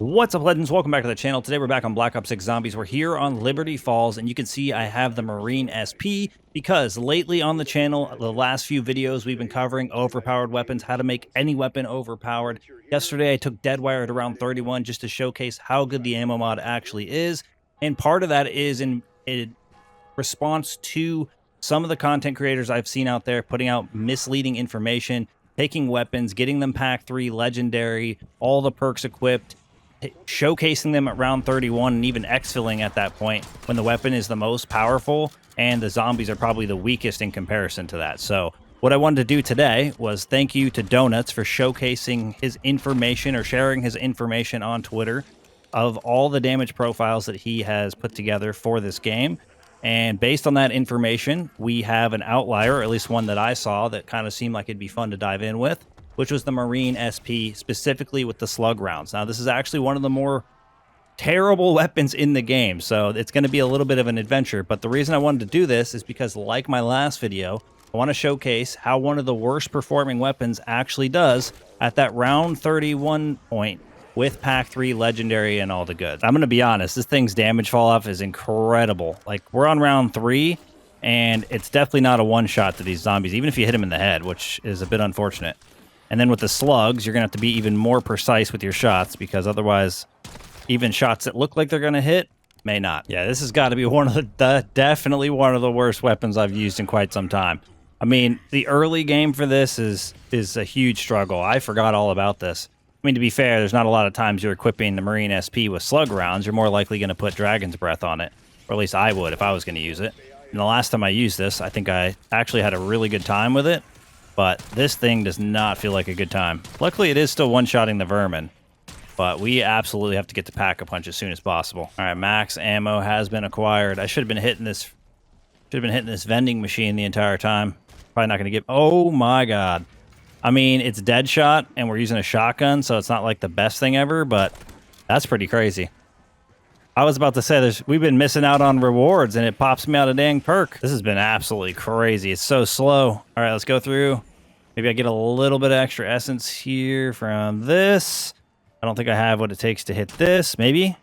What's up, legends? Welcome back to the channel. Today we're back on Black Ops 6 Zombies. We're here on Liberty Falls, and you can see I have the Marine SP because lately on the channel, the last few videos we've been covering overpowered weapons, how to make any weapon overpowered. Yesterday I took Deadwire at around 31 just to showcase how good the ammo mod actually is, and part of that is in response to some of the content creators I've seen out there putting out misleading information, taking weapons, getting them pack 3, legendary, all the perks equipped, showcasing them at round 31 and even exfilling at that point when the weapon is the most powerful and the zombies are probably the weakest in comparison to that. So what I wanted to do today was thank you to Doughnuts for showcasing his information or sharing his information on Twitter of all the damage profiles that he has put together for this game. And based on that information, we have an outlier, or at least one that I saw that kind of seemed like it'd be fun to dive in with, which was the Marine SP, specifically with the Slug rounds. Now, this is actually one of the more terrible weapons in the game, so it's going to be a little bit of an adventure. But the reason I wanted to do this is because, like my last video, I want to showcase how one of the worst performing weapons actually does at that round 31 point with pack 3, legendary, and all the goods. I'm going to be honest, this thing's damage fall off is incredible. Like, we're on round 3, and it's definitely not a one-shot to these zombies, even if you hit them in the head, which is a bit unfortunate. And then with the slugs, you're going to have to be even more precise with your shots, because otherwise, even shots that look like they're going to hit may not. Yeah, this has got to be one of definitely one of the worst weapons I've used in quite some time. I mean, the early game for this is a huge struggle. I forgot all about this. I mean, to be fair, there's not a lot of times you're equipping the Marine SP with slug rounds. You're more likely going to put Dragon's Breath on it, or at least I would if I was going to use it. And the last time I used this, I think I actually had a really good time with it. But this thing does not feel like a good time. Luckily, it is still one-shotting the vermin. But we absolutely have to get to Pack-a-Punch as soon as possible. All right, max ammo has been acquired. I should have been hitting this vending machine the entire time. Probably not going to get... Oh, my God. I mean, it's dead shot, and we're using a shotgun, so it's not like the best thing ever, but that's pretty crazy. I was about to say, we've been missing out on rewards, and it pops me out a dang perk. This has been absolutely crazy. It's so slow. All right, let's go through. Maybe I get a little bit of extra essence here from this. I don't think I have what it takes to hit this. Maybe.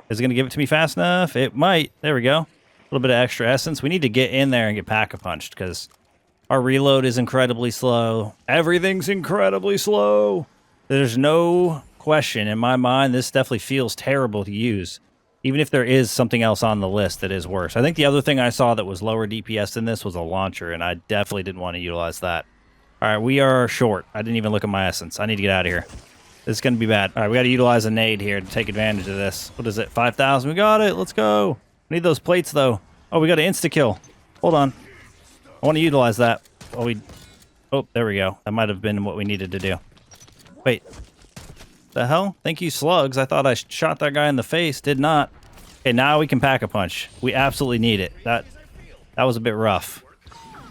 Is it going to give it to me fast enough? It might. There we go. A little bit of extra essence. We need to get in there and get pack-a-punched, because our reload is incredibly slow. Everything's incredibly slow. There's no question in my mind. This definitely feels terrible to use, even if there is something else on the list that is worse. I think the other thing I saw that was lower DPS than this was a launcher, and I definitely didn't want to utilize that. All right, we are short. I didn't even look at my essence. I need to get out of here. This is going to be bad. All right, we got to utilize a nade here to take advantage of this. What is it? 5,000. We got it. Let's go. We need those plates, though. Oh, we got an insta-kill. Hold on. I want to utilize that. Oh, there we go. That might have been what we needed to do. Wait. The hell? Thank you, slugs. I thought I shot that guy in the face. Did not. Okay, now we can pack-a-punch. We absolutely need it. That was a bit rough.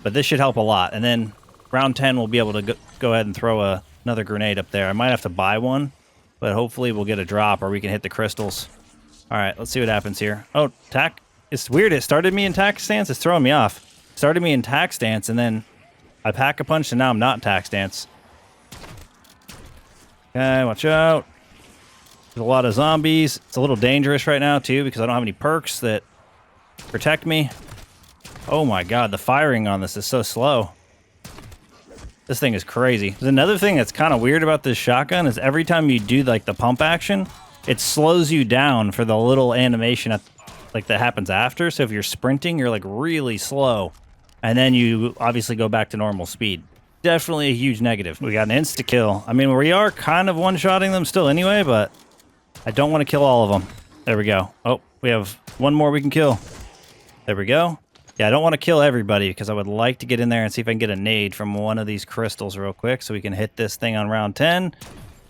But this should help a lot. And then round 10, we'll be able to go ahead and throw another grenade up there. I might have to buy one, but hopefully we'll get a drop or we can hit the crystals. All right, let's see what happens here. Oh, tack. It's weird. It started me in tack stance. It's throwing me off. Started me in tack stance, and then I pack-a-punch, and now I'm not in tack stance. Okay, watch out. There's a lot of zombies. It's a little dangerous right now, too, because I don't have any perks that protect me. Oh, my God. The firing on this is so slow. This thing is crazy. There's another thing that's kind of weird about this shotgun is every time you do, like, the pump action, it slows you down for the little animation that happens after. So if you're sprinting, you're, like, really slow. And then you obviously go back to normal speed. Definitely a huge negative. We got an insta-kill. I mean, we are kind of one-shotting them still anyway, but I don't want to kill all of them. There we go. Oh, we have one more we can kill. There we go. Yeah, I don't want to kill everybody because I would like to get in there and see if I can get a nade from one of these crystals real quick so we can hit this thing on round 10.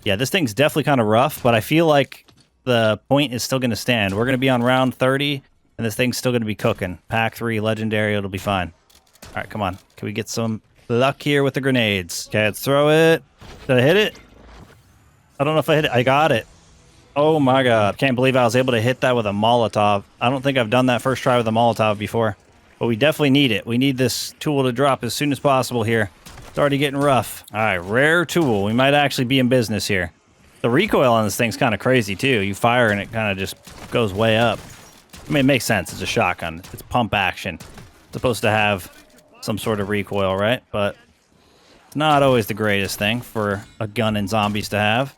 Yeah, this thing's definitely kind of rough, but I feel like the point is still going to stand. We're going to be on round 30, and this thing's still going to be cooking. Pack 3, legendary, it'll be fine. All right, come on. Can we get some luck here with the grenades? Okay, let's throw it. Did I hit it? I don't know if I hit it. I got it. Oh, my God. Can't believe I was able to hit that with a Molotov. I don't think I've done that first try with a Molotov before. But we definitely need it. We need this tool to drop as soon as possible here. It's already getting rough. All right, rare tool. We might actually be in business here. The recoil on this thing's kind of crazy, too. You fire and it kind of just goes way up. I mean, it makes sense. It's a shotgun. It's pump action. It's supposed to have some sort of recoil, right? But it's not always the greatest thing for a gun in zombies to have.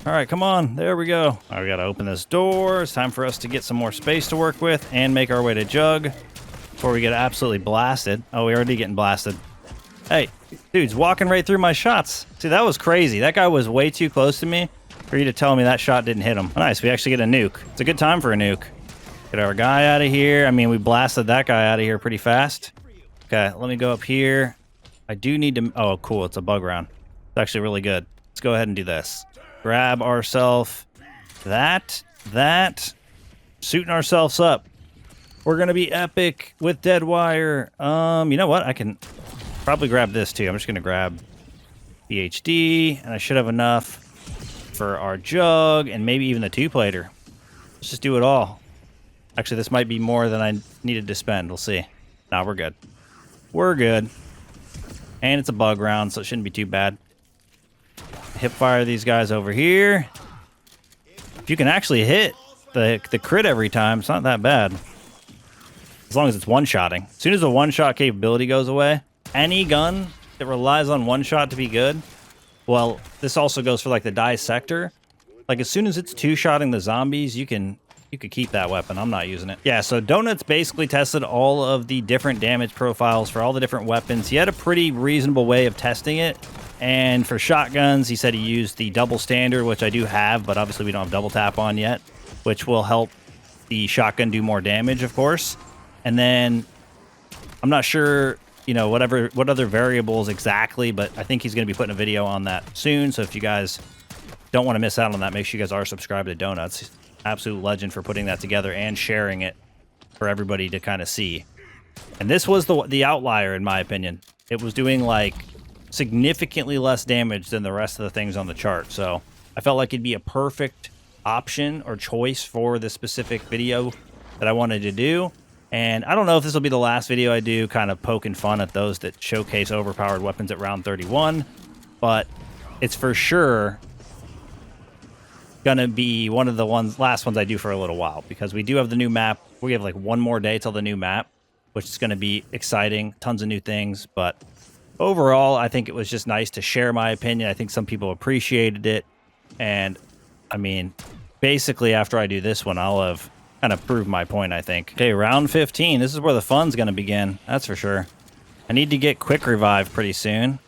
All right, come on. There we go. All right, we got to open this door. It's time for us to get some more space to work with and make our way to Jug before we get absolutely blasted. Oh, we're already getting blasted. Hey, dude's walking right through my shots. See, that was crazy. That guy was way too close to me for you to tell me that shot didn't hit him. Nice, we actually get a nuke. It's a good time for a nuke. Get our guy out of here. I mean, we blasted that guy out of here pretty fast. Okay, let me go up here. I do need to... Oh, cool, it's a bug round. It's actually really good. Let's go ahead and do this. Grab ourselves that, suiting ourselves up. We're going to be epic with dead wire. You know what? I can probably grab this too. I'm just going to grab PhD, and I should have enough for our Jug and maybe even the two-plater. Let's just do it all. Actually, this might be more than I needed to spend. We'll see. Nah, we're good. We're good. And it's a bug round, so it shouldn't be too bad. Hip fire these guys over here. If you can actually hit the crit every time, it's not that bad. As long as it's one-shotting. As soon as the one-shot capability goes away, any gun that relies on one-shot to be good, well, this also goes for like the dissector. Like as soon as it's two-shotting the zombies, you could keep that weapon. I'm not using it. Yeah, so Doughnuts basically tested all of the different damage profiles for all the different weapons. He had a pretty reasonable way of testing it. And for shotguns, he said he used the double standard, which I do have, but obviously we don't have double tap on yet, which will help the shotgun do more damage, of course. And then I'm not sure, you know, what other variables exactly, but I think he's going to be putting a video on that soon. So if you guys don't want to miss out on that, make sure you guys are subscribed to Doughnuts. Absolute legend for putting that together and sharing it for everybody to kind of see. And this was the outlier, in my opinion. It was doing like significantly less damage than the rest of the things on the chart. So I felt like it'd be a perfect option or choice for the specific video that I wanted to do. And I don't know if this will be the last video I do, kind of poking fun at those that showcase overpowered weapons at round 31, but it's for sure gonna be one of the last ones I do for a little while, because we do have the new map. We have like one more day till the new map, which is going to be exciting, tons of new things. But overall, I think it was just nice to share my opinion. I think some people appreciated it, and I mean, basically after I do this one, I'll have kind of proved my point, I think. Okay, round 15. This is where the fun's going to begin, that's for sure. I need to get quick revive pretty soon,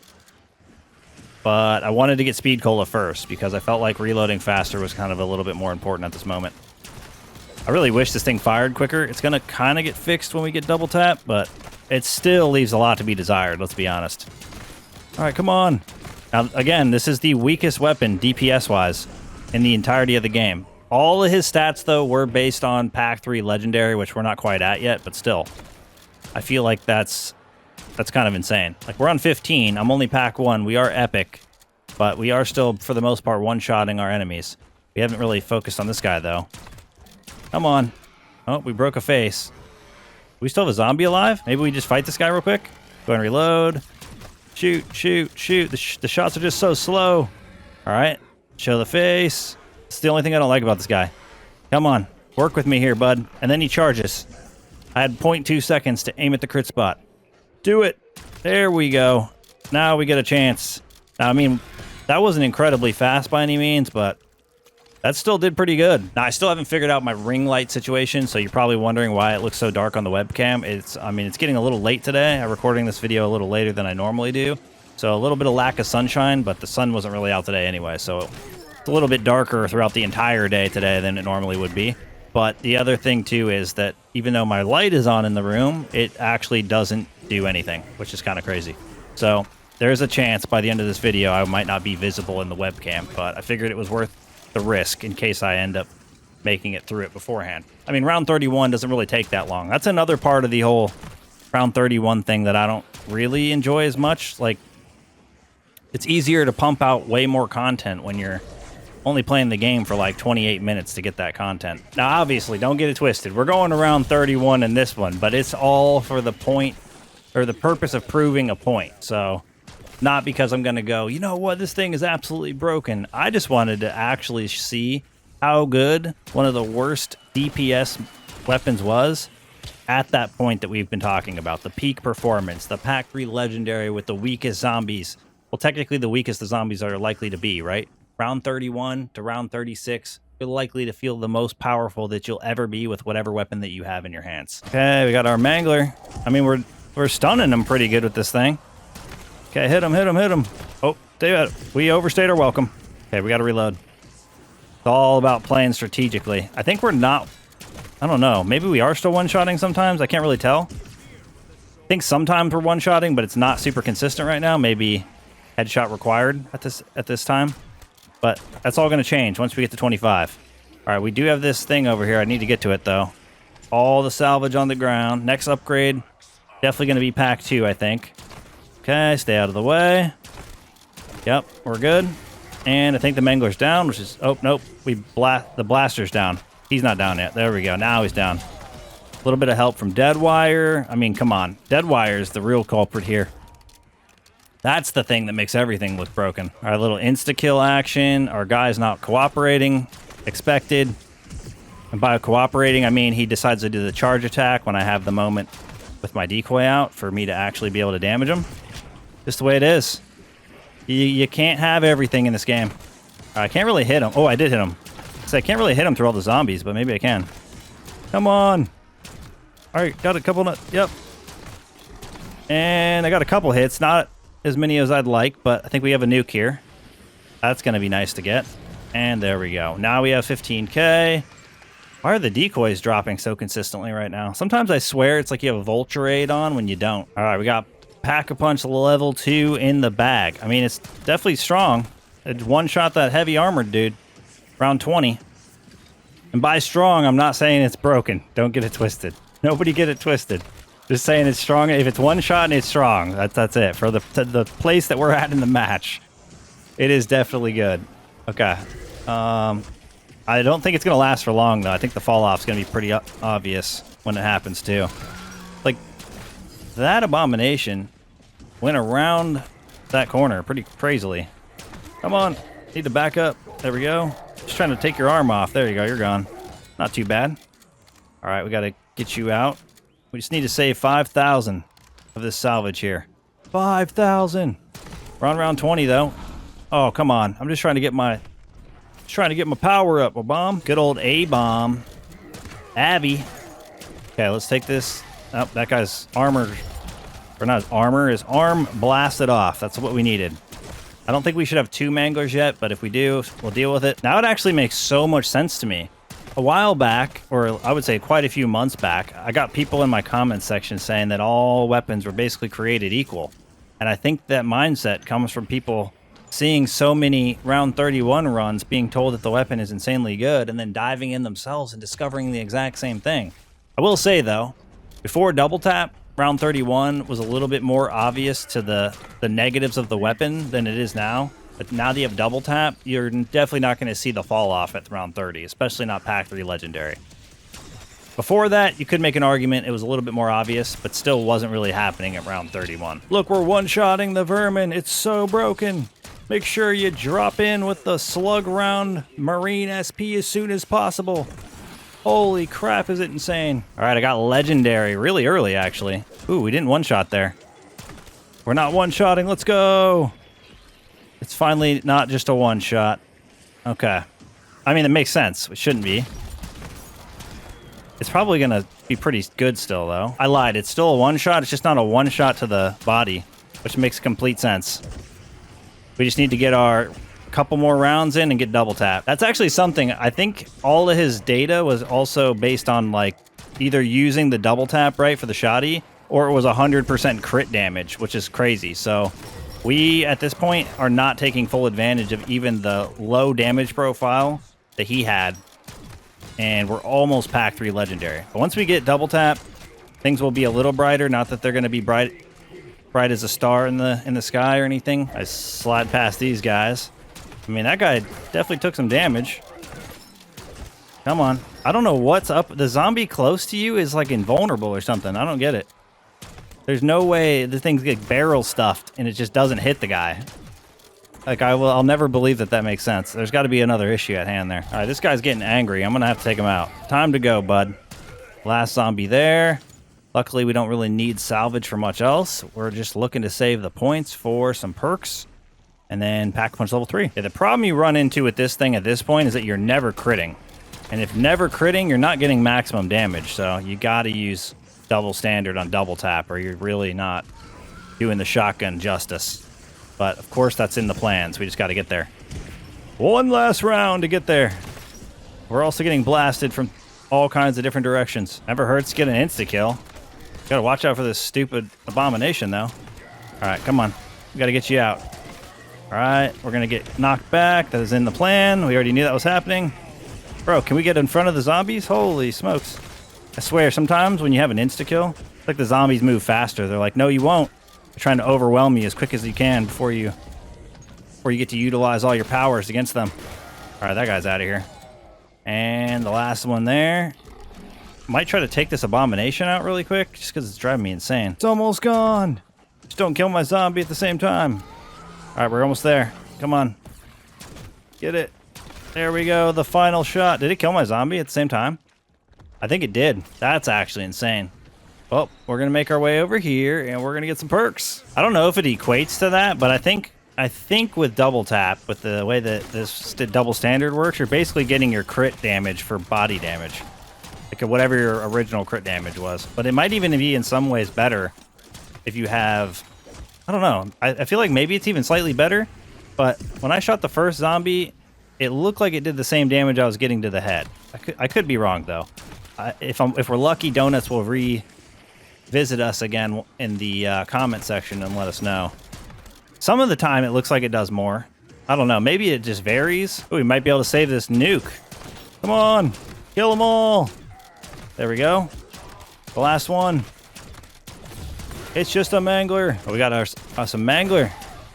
but I wanted to get speed cola first because I felt like reloading faster was kind of a little bit more important at this moment. I really wish this thing fired quicker. It's going to kind of get fixed when we get double tap, but it still leaves a lot to be desired, let's be honest. All right, come on. Now, again, this is the weakest weapon DPS-wise in the entirety of the game. All of his stats, though, were based on Pack 3 Legendary, which we're not quite at yet, but still. I feel like that's kind of insane. Like, we're on 15. I'm only Pack 1. We are epic, but we are still, for the most part, one-shotting our enemies. We haven't really focused on this guy, though. Come on. Oh, we broke a face. We still have a zombie alive? Maybe we just fight this guy real quick? Go and reload. Shoot, shoot, shoot. The shots are just so slow. All right. Show the face. It's the only thing I don't like about this guy. Come on. Work with me here, bud. And then he charges. I had 0.2 seconds to aim at the crit spot. Do it. There we go. Now we get a chance. Now, I mean, that wasn't incredibly fast by any means, but that still did pretty good. Now, I still haven't figured out my ring light situation, so you're probably wondering why it looks so dark on the webcam. It's getting a little late today. I'm recording this video a little later than I normally do, so a little bit of lack of sunshine, but the sun wasn't really out today anyway, so it's a little bit darker throughout the entire day today than it normally would be. But the other thing, too, is that even though my light is on in the room, it actually doesn't do anything, which is kind of crazy. So there's a chance by the end of this video I might not be visible in the webcam, but I figured it was worth the risk in case I end up making it through it beforehand. I mean, round 31 doesn't really take that long. That's another part of the whole round 31 thing that I don't really enjoy as much. Like, it's easier to pump out way more content when you're only playing the game for like 28 minutes to get that content. Now, obviously, don't get it twisted. We're going around 31 in this one, but it's all for the point, or the purpose of proving a point. So Not because I'm going to go, you know what, this thing is absolutely broken. I just wanted to actually see how good one of the worst DPS weapons was at that point that we've been talking about. The peak performance, the Pack 3 Legendary with the weakest zombies. Well, technically the weakest the zombies are likely to be, right? Round 31 to round 36, you're likely to feel the most powerful that you'll ever be with whatever weapon that you have in your hands. Okay, we got our Mangler. I mean, we're stunning them pretty good with this thing. Okay, hit him, hit him, hit him. Oh, we overstayed our welcome. Okay, we got to reload. It's all about playing strategically. I think we're not... I don't know. Maybe we are still one-shotting sometimes. I can't really tell. I think sometimes we're one-shotting, but it's not super consistent right now. Maybe headshot required at this time. But that's all going to change once we get to 25. All right, we do have this thing over here. I need to get to it, though. All the salvage on the ground. Next upgrade, definitely going to be pack 2, I think. Okay, stay out of the way. Yep, we're good. And I think the Mangler's down, which is... Oh, nope. The Blaster's down. He's not down yet. There we go. Now he's down. A little bit of help from Deadwire. I mean, come on. Deadwire is the real culprit here. That's the thing that makes everything look broken. Our little insta-kill action. Our guy's not cooperating. Expected. And by cooperating, I mean he decides to do the charge attack when I have the moment with my decoy out for me to actually be able to damage him. Just the way it is. You can't have everything in this game. I can't really hit him. Oh, I did hit him. So I can't really hit him through all the zombies, but maybe I can. Come on. All right, got a couple. Yep. And I got a couple hits. Not as many as I'd like, but I think we have a nuke here. That's going to be nice to get. And there we go. Now we have 15k. Why are the decoys dropping so consistently right now? Sometimes I swear it's like you have a Vulture Aid on when you don't. All right, we got Pack-a-Punch level 2 in the bag. I mean, it's definitely strong. It one-shot that heavy armored dude. Round 20. And by strong, I'm not saying it's broken. Don't get it twisted. Nobody get it twisted. Just saying it's strong. If it's one shot and it's strong, that's it. For the place that we're at in the match, it is definitely good. Okay. I don't think it's going to last for long, though. I think the fall-off's going to be pretty obvious when it happens, too. Like, that abomination went around that corner pretty crazily. Come on. Need to back up. There we go. Just trying to take your arm off. There you go. You're gone. Not too bad. All right, we got to get you out. We just need to save 5,000 of this salvage here. 5,000. We're on round 20, though. Oh, come on. I'm just trying to get my power up. A bomb. Good old A-bomb. Abby. Okay, let's take this. Oh, that guy's armor, or not his armor, his arm blasted off. That's what we needed. I don't think we should have 2 Manglers yet, but if we do, we'll deal with it. Now it actually makes so much sense to me. A while back, or I would say quite a few months back, I got people in my comments section saying that all weapons were basically created equal. And I think that mindset comes from people seeing so many round 31 runs being told that the weapon is insanely good and then diving in themselves and discovering the exact same thing. I will say, though, before double tap, round 31 was a little bit more obvious to the negatives of the weapon than it is now. But now that you have double tap, you're definitely not going to see the fall off at round 30, especially not Pack 3 Legendary. Before that, you could make an argument it was a little bit more obvious, but still wasn't really happening at round 31. Look, we're one-shotting the vermin. It's so broken. Make sure you drop in with the Slug round Marine SP as soon as possible. Holy crap, is it insane. All right, I got Legendary really early, actually. Ooh, we didn't one-shot there. We're not one-shotting. Let's go. It's finally not just a one-shot. Okay. I mean, it makes sense. It shouldn't be. It's probably going to be pretty good still, though. I lied. It's still a one-shot. It's just not a one-shot to the body, which makes complete sense. We just need to get our couple more rounds in and get double tap. That's actually something. I think all of his data was also based on, like, either using the double tap, right, for the shoddy, or it was 100% crit damage, which is crazy. So we, at this point, are not taking full advantage of even the low damage profile that he had. And we're almost Pack 3 Legendary. But once we get double tap, things will be a little brighter. Not that they're going to be bright as a star in the sky or anything. I slide past these guys. I mean, that guy definitely took some damage. Come on. I don't know what's up. The zombie close to you is like invulnerable or something. I don't get it. There's no way the things get barrel stuffed and it just doesn't hit the guy. Like, I'll never believe that that makes sense. There's got to be another issue at hand there. All right, this guy's getting angry. I'm going to have to take him out. Time to go, bud. Last zombie there. Luckily, we don't really need salvage for much else. We're just looking to save the points for some perks. And then pack punch level 3. Yeah, the problem you run into with this thing at this point is that you're never critting. And if never critting, you're not getting maximum damage. So you got to use double standard on double tap or you're really not doing the shotgun justice. But, of course, that's in the plans. We just got to get there. One last round to get there. We're also getting blasted from all kinds of different directions. Never hurts to get an insta-kill. Got to watch out for this stupid abomination, though. All right, come on. We got to get you out. All right, we're going to get knocked back. That is in the plan. We already knew that was happening. Bro, can we get in front of the zombies? Holy smokes. I swear, sometimes when you have an insta-kill, it's like the zombies move faster. They're like, no, you won't. They're trying to overwhelm you as quick as you can before you get to utilize all your powers against them. All right, that guy's out of here. And the last one there. Might try to take this abomination out really quick, just because it's driving me insane. It's almost gone. Just don't kill my zombie at the same time. All right, we're almost there. Come on. Get it. There we go. The final shot. Did it kill my zombie at the same time? I think it did. That's actually insane. Well, we're going to make our way over here, and we're going to get some perks. I don't know if it equates to that, but I think with double tap, with the way that this double standard works, you're basically getting your crit damage for body damage. Like whatever your original crit damage was. But it might even be in some ways better if you have... I don't know. I feel like maybe it's even slightly better, but when I shot the first zombie, it looked like it did the same damage I was getting to the head. I could be wrong, though. If we're lucky, Doughnuts will visit us again in the comment section and let us know. Some of the time it looks like it does more. I don't know. Maybe it just varies. Ooh, we might be able to save this nuke. Come on. Kill them all. There we go. The last one. It's just a mangler. Oh, we got us a mangler.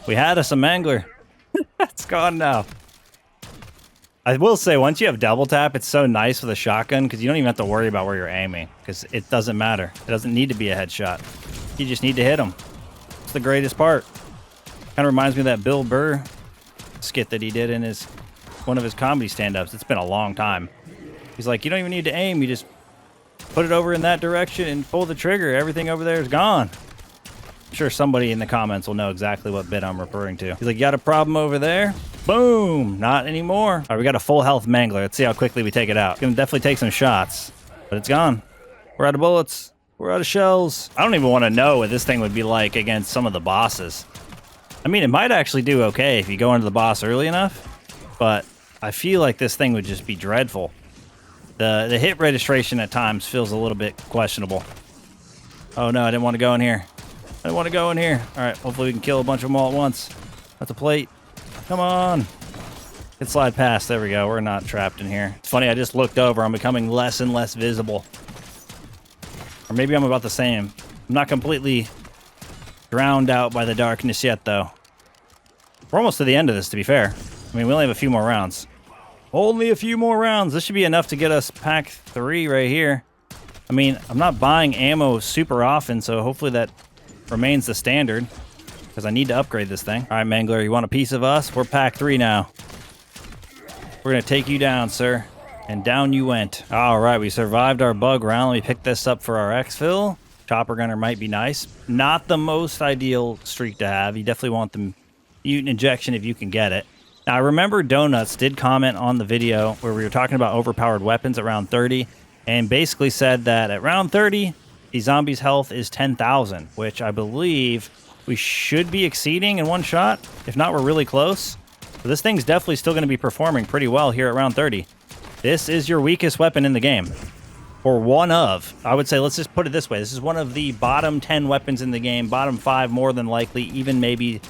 We had us a mangler. It's gone now. I will say, once you have double tap, it's so nice with a shotgun because you don't even have to worry about where you're aiming because it doesn't matter. It doesn't need to be a headshot. You just need to hit them. It's the greatest part. Kind of reminds me of that Bill Burr skit that he did in one of his comedy stand-ups. It's been a long time. He's like, you don't even need to aim. You just put it over in that direction and pull the trigger. Everything over there is gone. I'm sure somebody in the comments will know exactly what bit I'm referring to. He's like, you got a problem over there? Boom! Not anymore. All right, we got a full health mangler. Let's see how quickly we take it out. It's gonna definitely take some shots, but it's gone. We're out of bullets. We're out of shells. I don't even want to know what this thing would be like against some of the bosses. I mean, it might actually do okay if you go into the boss early enough, but I feel like this thing would just be dreadful. The hit registration at times feels a little bit questionable. Oh no, I didn't want to go in here. I didn't want to go in here. All right, hopefully we can kill a bunch of them all at once. That's a plate. Come on. Get slide past. There we go. We're not trapped in here. It's funny, I just looked over. I'm becoming less and less visible. Or maybe I'm about the same. I'm not completely drowned out by the darkness yet, though. We're almost to the end of this, to be fair. I mean, we only have a few more rounds. Only a few more rounds. This should be enough to get us pack 3 right here. I mean, I'm not buying ammo super often, so hopefully that remains the standard. Because I need to upgrade this thing. All right, Mangler, you want a piece of us? We're pack 3 now. We're going to take you down, sir. And down you went. All right, we survived our bug round. Let me pick this up for our exfil. Chopper gunner might be nice. Not the most ideal streak to have. You definitely want the mutant injection if you can get it. Now, I remember Doughnuts did comment on the video where we were talking about overpowered weapons at round 30 and basically said that at round 30, the zombie's health is 10,000, which I believe we should be exceeding in one shot. If not, we're really close. So this thing's definitely still going to be performing pretty well here at round 30. This is your weakest weapon in the game. Or one of. I would say, let's just put it this way. This is one of the bottom 10 weapons in the game. Bottom 5 more than likely. Even maybe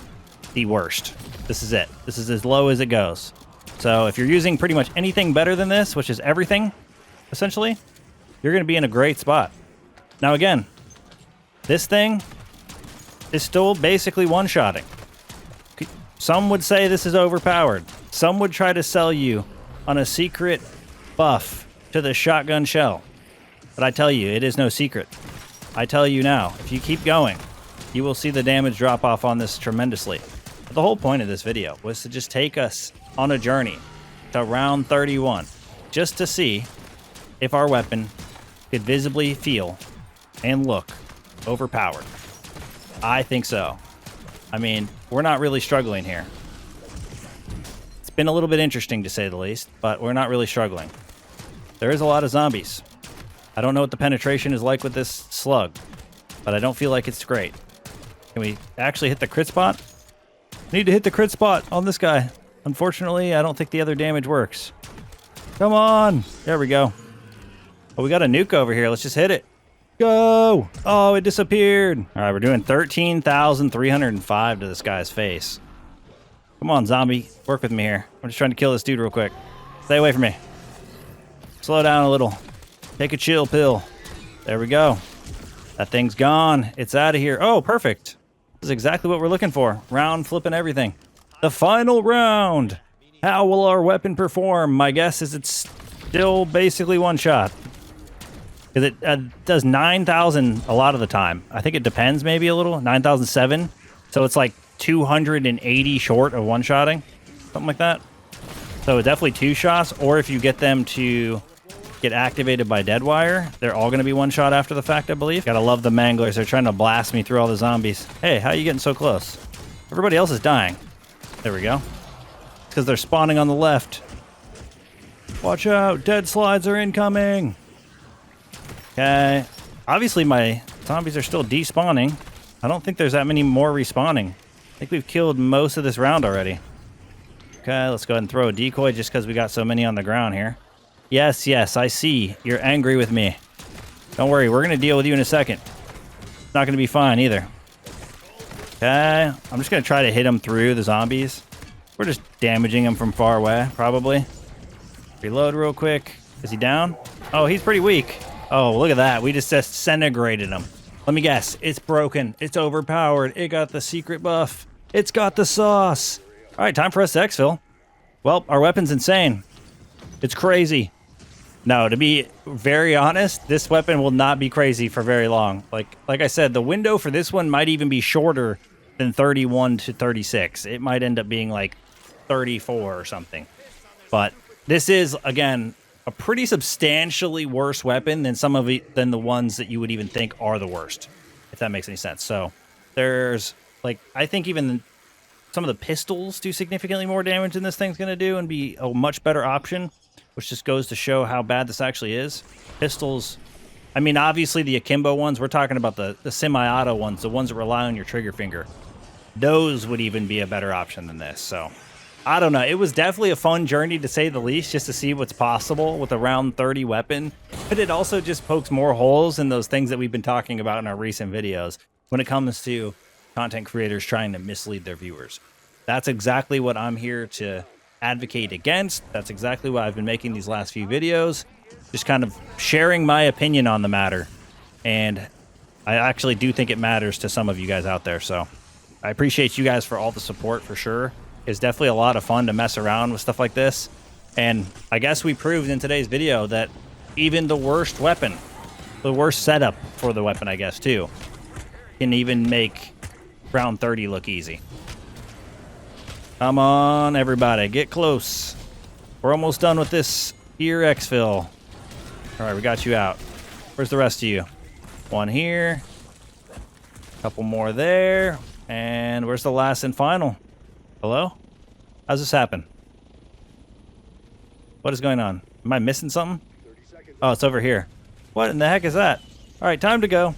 the worst. This is it. This is as low as it goes. So if you're using pretty much anything better than this, which is everything, essentially, you're going to be in a great spot. Now again, this thing is still basically one-shotting. Some would say this is overpowered. Some would try to sell you on a secret buff to the shotgun shell. But I tell you, it is no secret. I tell you now, if you keep going, you will see the damage drop off on this tremendously. But the whole point of this video was to just take us on a journey to round 31, just to see if our weapon could visibly feel and look overpowered. I think so. I mean, we're not really struggling here. It's been a little bit interesting to say the least, but we're not really struggling. There is a lot of zombies. I don't know what the penetration is like with this slug, but I don't feel like it's great. Can we actually hit the crit spot? Need to hit the crit spot on this guy. Unfortunately, I don't think the other damage works. Come on. There we go. Oh, we got a nuke over here. Let's just hit it. Go. Oh, it disappeared. All right, we're doing 13,305 to this guy's face. Come on, zombie. Work with me here. I'm just trying to kill this dude real quick. Stay away from me. Slow down a little. Take a chill pill. There we go. That thing's gone. It's out of here. Oh, perfect. This is exactly what we're looking for. Round flipping everything. The final round. How will our weapon perform? My guess is it's still basically one shot. Because it does 9,000 a lot of the time. I think it depends maybe a little. 9,007. So it's like 280 short of one-shotting. Something like that. So definitely two shots. Or if you get them to get activated by dead wire, they're all going to be one shot after the fact, I believe. Gotta love the manglers. They're trying to blast me through all the zombies. Hey, how are you getting so close? Everybody else is dying. There we go. It's because they're spawning on the left. Watch out. Dead slides are incoming. Okay. Obviously, my zombies are still despawning. I don't think there's that many more respawning. I think we've killed most of this round already. Okay, let's go ahead and throw a decoy just because we got so many on the ground here. Yes, yes, I see. You're angry with me. Don't worry, we're going to deal with you in a second. It's not going to be fine either. Okay, I'm just going to try to hit him through the zombies. We're just damaging him from far away, probably. Reload real quick. Is he down? Oh, he's pretty weak. Oh, look at that. We just disintegrated him. Let me guess. It's broken. It's overpowered. It got the secret buff. It's got the sauce. All right, time for us to exfil. Well, our weapon's insane. It's crazy. No, to be very honest, this weapon will not be crazy for very long. Like I said, the window for this one might even be shorter than 31 to 36. It might end up being like 34 or something. But this is, again, a pretty substantially worse weapon than than the ones that you would even think are the worst, if that makes any sense. So there's, like, I think even some of the pistols do significantly more damage than this thing's going to do and be a much better option, which just goes to show how bad this actually is. Pistols, I mean, obviously the akimbo ones, we're talking about the semi-auto ones, the ones that rely on your trigger finger. Those would even be a better option than this. So, I don't know. It was definitely a fun journey, to say the least, just to see what's possible with a round 30 weapon. But it also just pokes more holes in those things that we've been talking about in our recent videos when it comes to content creators trying to mislead their viewers. That's exactly what I'm here to advocate against. That's exactly why I've been making these last few videos, just kind of sharing my opinion on the matter. And I actually do think it matters to some of you guys out there. So I appreciate you guys for all the support, for sure. It's definitely a lot of fun to mess around with stuff like this. And I guess we proved in today's video that even the worst weapon, the worst setup for the weapon, I guess, too, can even make round 30 look easy. Come on, everybody. Get close. We're almost done with this here exfil. All right, we got you out. Where's the rest of you? One here. A couple more there. And where's the last and final? Hello? How's this happen? What is going on? Am I missing something? Oh, it's over here. What in the heck is that? All right, time to go.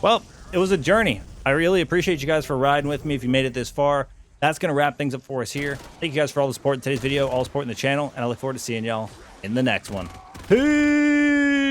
Well, it was a journey. I really appreciate you guys for riding with me if you made it this far. That's going to wrap things up for us here. Thank you guys for all the support in today's video, all the support in the channel, and I look forward to seeing y'all in the next one. Peace!